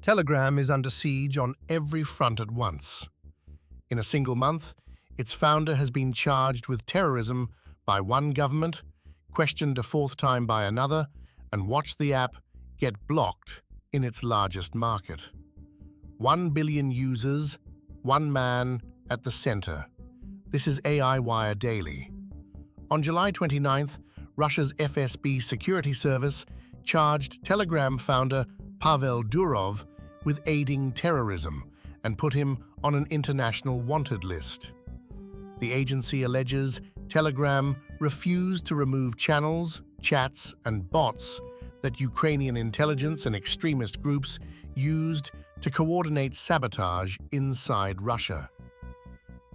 Telegram is under siege on every front at once. In a single month, its founder has been charged with terrorism by one government, questioned a fourth time by another, and watched the app get blocked in its largest market. 1 billion users, one man at the center. This is AI Wire Daily. On July 29th, Russia's FSB security service charged Telegram founder Pavel Durov with aiding terrorism and put him on an international wanted list. The agency alleges Telegram refused to remove channels, chats, and bots that Ukrainian intelligence and extremist groups used to coordinate sabotage inside Russia.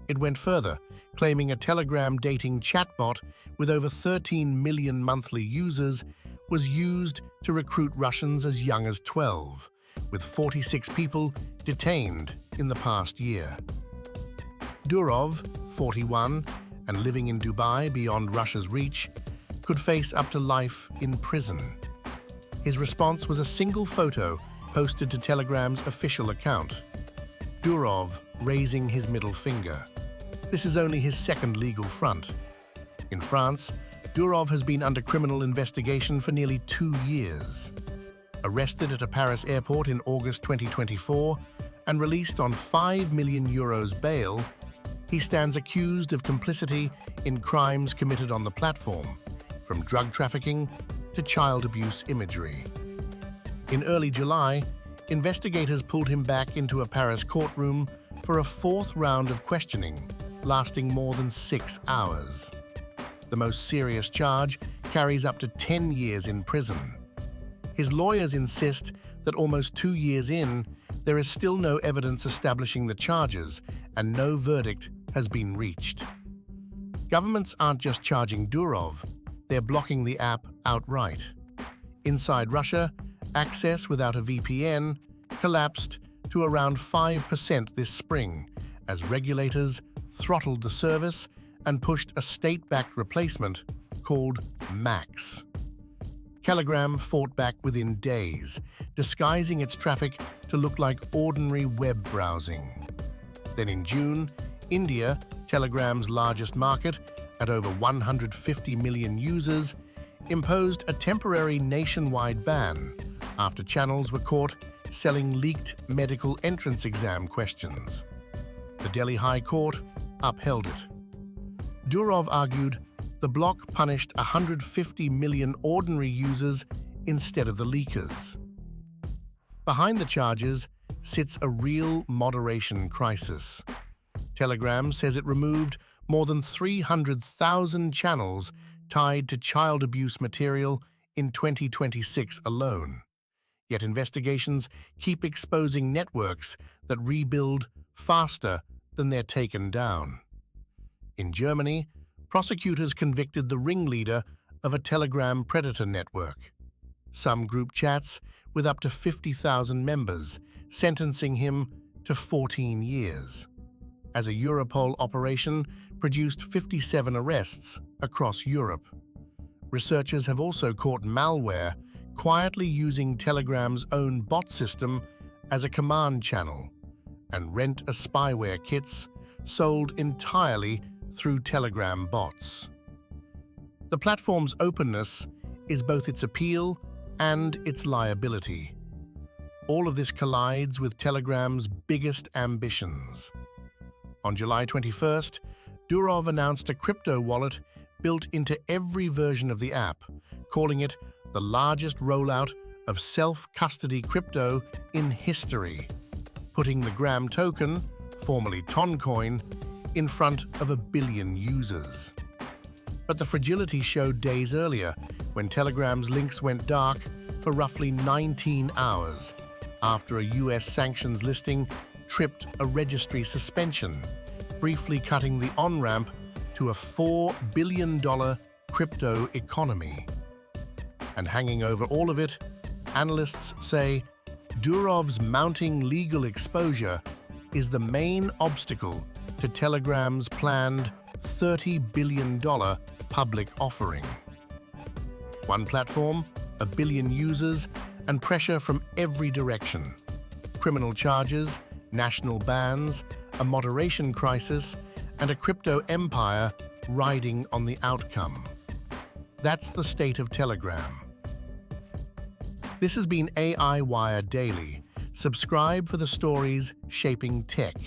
It went further, claiming a Telegram dating chatbot with over 13 million monthly users was used to recruit Russians as young as 12, with 46 people detained in the past year. Durov, 41, and living in Dubai beyond Russia's reach, could face up to life in prison. His response was a single photo posted to Telegram's official account. Durov raising his middle finger. This is only his second legal front. In France, Durov has been under criminal investigation for nearly 2 years. Arrested at a Paris airport in August 2024 and released on €5 million bail, he stands accused of complicity in crimes committed on the platform, from drug trafficking to child abuse imagery. In early July, investigators pulled him back into a Paris courtroom for a fourth round of questioning, lasting more than 6 hours. The most serious charge carries up to 10 years in prison. His lawyers insist that almost 2 years in, there is still no evidence establishing the charges and no verdict has been reached. Governments aren't just charging Durov, they're blocking the app outright. Inside Russia, access without a VPN collapsed to around 5% this spring as regulators throttled the service and pushed a state-backed replacement called Max. Telegram fought back within days, disguising its traffic to look like ordinary web browsing. Then in June, India, Telegram's largest market, at over 150 million users, imposed a temporary nationwide ban after channels were caught selling leaked medical entrance exam questions. The Delhi High Court upheld it. Durov argued the block punished 150 million ordinary users instead of the leakers. Behind the charges sits a real moderation crisis. Telegram says it removed more than 300,000 channels tied to child abuse material in 2026 alone. Yet investigations keep exposing networks that rebuild faster than they're taken down. In Germany, prosecutors convicted the ringleader of a Telegram predator network. Some group chats with up to 50,000 members, sentencing him to 14 years. As a Europol operation produced 57 arrests across Europe. Researchers have also caught malware quietly using Telegram's own bot system as a command channel, and rent a spyware kits sold entirely through Telegram bots. The platform's openness is both its appeal and its liability. All of this collides with Telegram's biggest ambitions. On July 21st, Durov announced a crypto wallet built into every version of the app, calling it the largest rollout of self-custody crypto in history, putting the Gram token, formerly Toncoin, in front of 1 billion users. But the fragility showed days earlier when Telegram's links went dark for roughly 19 hours after a US sanctions listing tripped a registry suspension, briefly cutting the on-ramp to a $4 billion crypto economy. And hanging over all of it, analysts say Durov's mounting legal exposure is the main obstacle to Telegram's planned $30 billion public offering. One platform, 1 billion users, and pressure from every direction. criminal charges, national bans, a moderation crisis, and a crypto empire riding on the outcome. That's the state of Telegram. This has been AI Wire Daily. Subscribe for the stories shaping tech.